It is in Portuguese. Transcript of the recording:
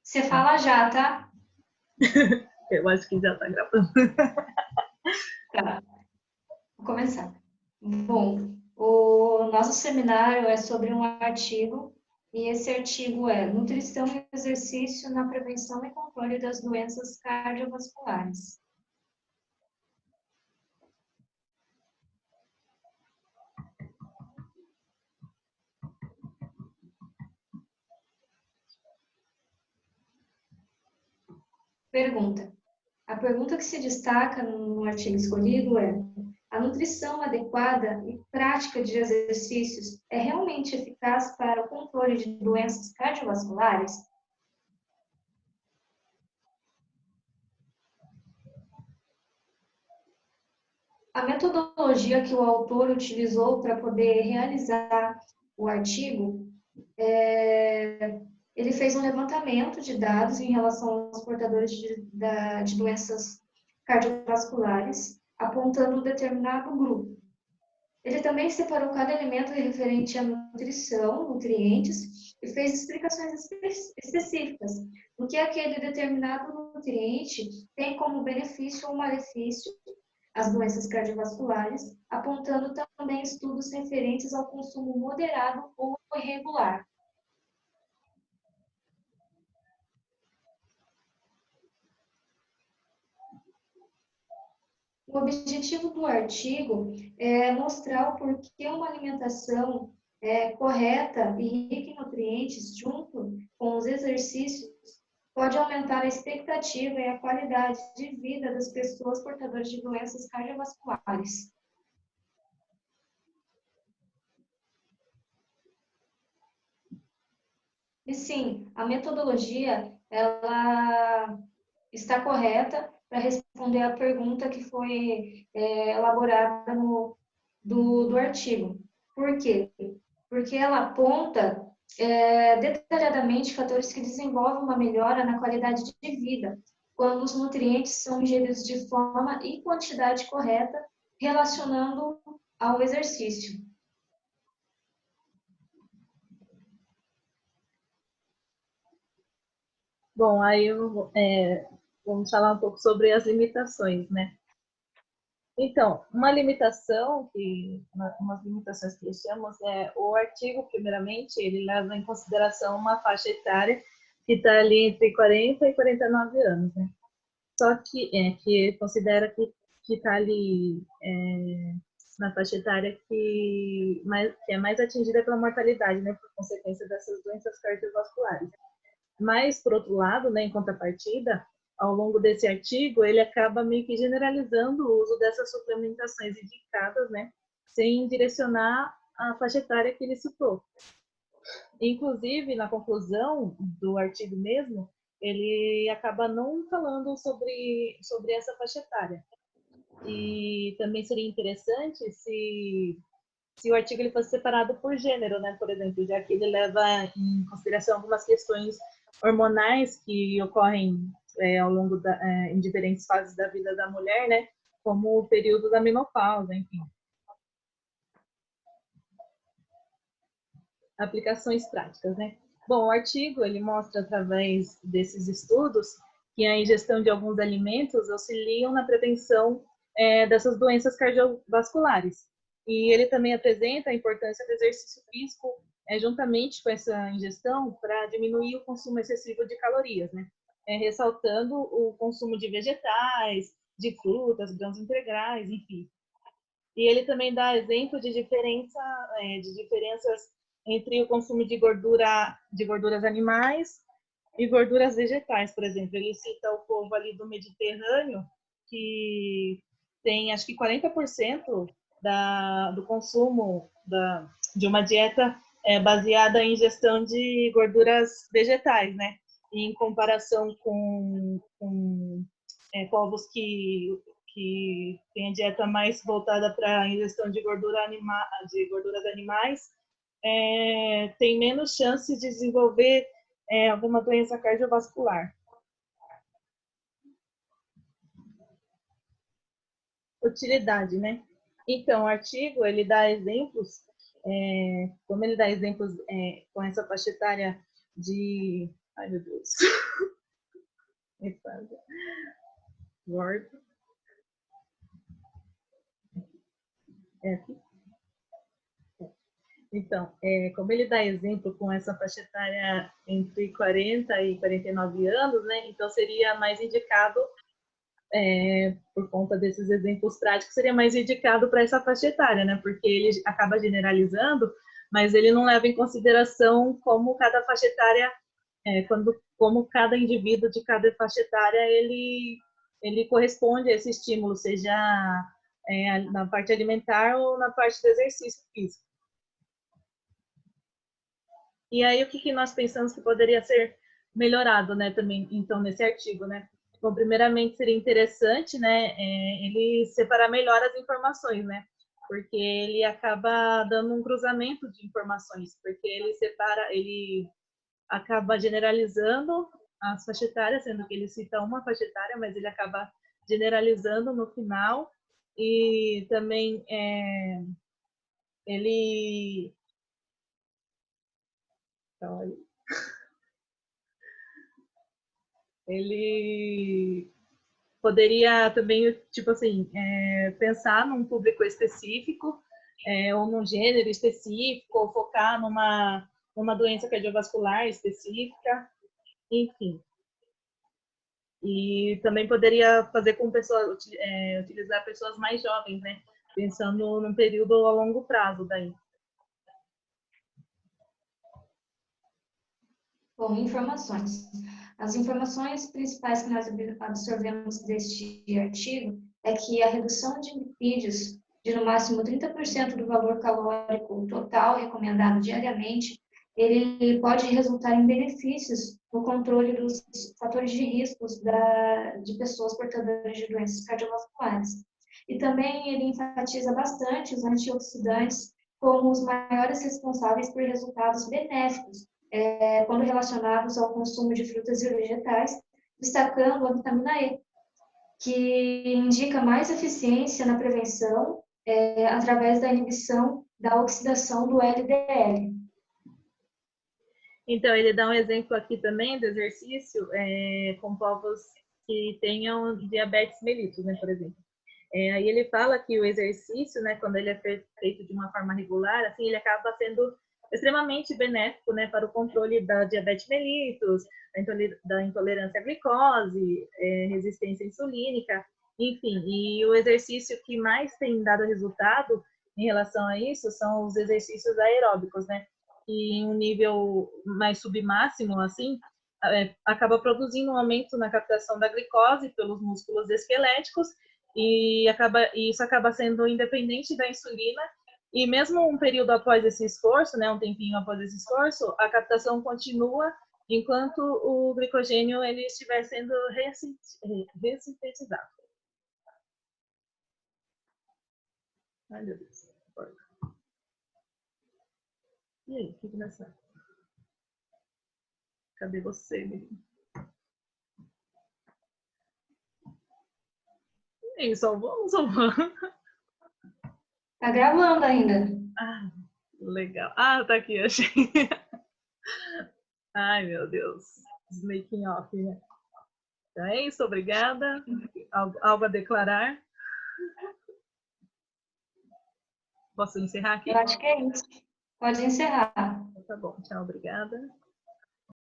Você fala já, tá? Eu acho que já está gravando. Tá, vou começar. Bom, o nosso seminário é sobre um artigo, e esse artigo é Nutrição e Exercício na Prevenção e Controle das Doenças Cardiovasculares. Pergunta. A pergunta que se destaca no artigo escolhido é: a nutrição adequada e prática de exercícios é realmente eficaz para o controle de doenças cardiovasculares? A metodologia que o autor utilizou para poder realizar o artigo, ele fez um levantamento de dados em relação aos portadores de doenças cardiovasculares, apontando um determinado grupo. Ele também separou cada elemento referente à nutrição, nutrientes, e fez explicações específicas do que aquele determinado nutriente tem como benefício ou malefício as doenças cardiovasculares, apontando também estudos referentes ao consumo moderado ou irregular. O objetivo do artigo é mostrar o porquê uma alimentação correta e rica em nutrientes, junto com os exercícios, pode aumentar a expectativa e a qualidade de vida das pessoas portadoras de doenças cardiovasculares. E sim, a metodologia ela está correta para responder a pergunta que foi elaborada do artigo. Por quê? Porque ela aponta detalhadamente fatores que desenvolvem uma melhora na qualidade de vida, quando os nutrientes são ingeridos de forma e quantidade correta, relacionando ao exercício. Bom, aí vamos falar um pouco sobre as limitações, né? Então, umas limitações que chamamos é o artigo, primeiramente, ele leva em consideração uma faixa etária que está ali entre 40 e 49 anos, né? Só que considera que está ali na faixa etária que é mais atingida pela mortalidade, né, por consequência dessas doenças cardiovasculares. Mas, por outro lado, né, em contrapartida, ao longo desse artigo, ele acaba meio que generalizando o uso dessas suplementações indicadas, né, sem direcionar a faixa etária que ele citou. Inclusive, na conclusão do artigo mesmo, ele acaba não falando sobre essa faixa etária. E também seria interessante se o artigo ele fosse separado por gênero, né, por exemplo, já que ele leva em consideração algumas questões hormonais que ocorrem ao longo em diferentes fases da vida da mulher, né, como o período da menopausa, enfim. Aplicações práticas, né? Bom, o artigo ele mostra através desses estudos que a ingestão de alguns alimentos auxiliam na prevenção dessas doenças cardiovasculares. E ele também apresenta a importância do exercício físico juntamente com essa ingestão para diminuir o consumo excessivo de calorias, né? Ressaltando o consumo de vegetais, de frutas, grãos integrais, enfim. E ele também dá exemplo de diferenças entre o consumo de gorduras animais e gorduras vegetais, por exemplo. Ele cita o povo ali do Mediterrâneo, que tem acho que 40% do consumo de uma dieta baseada em ingestão de gorduras vegetais, né? Em comparação com povos que tem a dieta mais voltada para a ingestão de gorduras animais, tem menos chance de desenvolver alguma doença cardiovascular. Utilidade, né? Então, o artigo, ele dá exemplos, como ele dá exemplos com essa faixa etária de Ai, meu Deus. Word. É aqui. Então, como ele dá exemplo com essa faixa etária entre 40 e 49 anos, né? Então seria mais indicado, por conta desses exemplos práticos, seria mais indicado para essa faixa etária, né? Porque ele acaba generalizando, mas ele não leva em consideração como cada faixa etária, como cada indivíduo de cada faixa etária ele corresponde a esse estímulo, seja na parte alimentar ou na parte do exercício físico. E aí, o que nós pensamos que poderia ser melhorado, né, também, então, nesse artigo, né? Bom, primeiramente, seria interessante, né, ele separar melhor as informações, né? Porque ele acaba dando um cruzamento de informações, porque ele acaba generalizando as faixas etárias, sendo que ele cita uma faixa etária, mas ele acaba generalizando no final, e também ele... ele poderia também, tipo assim, pensar num público específico, ou num gênero específico, ou focar numa doença cardiovascular específica, enfim. E também poderia fazer com pessoas, utilizar pessoas mais jovens, né? Pensando num período a longo prazo daí. Bom, informações. As informações principais que nós absorvemos deste artigo é que a redução de lipídios de no máximo 30% do valor calórico total recomendado diariamente, ele pode resultar em benefícios no controle dos fatores de riscos de pessoas portadoras de doenças cardiovasculares. E também ele enfatiza bastante os antioxidantes como os maiores responsáveis por resultados benéficos quando relacionados ao consumo de frutas e vegetais, destacando a vitamina E, que indica mais eficiência na prevenção através da inibição da oxidação do LDL. Então, ele dá um exemplo aqui também do exercício com povos que tenham diabetes mellitus, né, por exemplo. Aí ele fala que o exercício, né, quando ele é feito de uma forma regular, assim, ele acaba sendo extremamente benéfico, né, para o controle da diabetes mellitus, da intolerância à glicose, resistência insulínica, enfim. E o exercício que mais tem dado resultado em relação a isso são os exercícios aeróbicos, né, que em um nível mais submáximo, assim, acaba produzindo um aumento na captação da glicose pelos músculos esqueléticos, e isso acaba sendo independente da insulina, e mesmo um período após esse esforço, né, um tempinho após esse esforço, a captação continua enquanto o glicogênio ele estiver sendo ressintetizado. Ai, meu Deus. E aí, o que nós fazemos? Cadê você, menino? E aí, salvou ou não salvou? Tá gravando ainda. Ah, legal. Ah, tá aqui, achei. Ai, meu Deus. Making off, né? Então é isso, obrigada. Algo a declarar? Posso encerrar aqui? Eu acho que é isso. Pode encerrar. Tá bom, tchau, obrigada.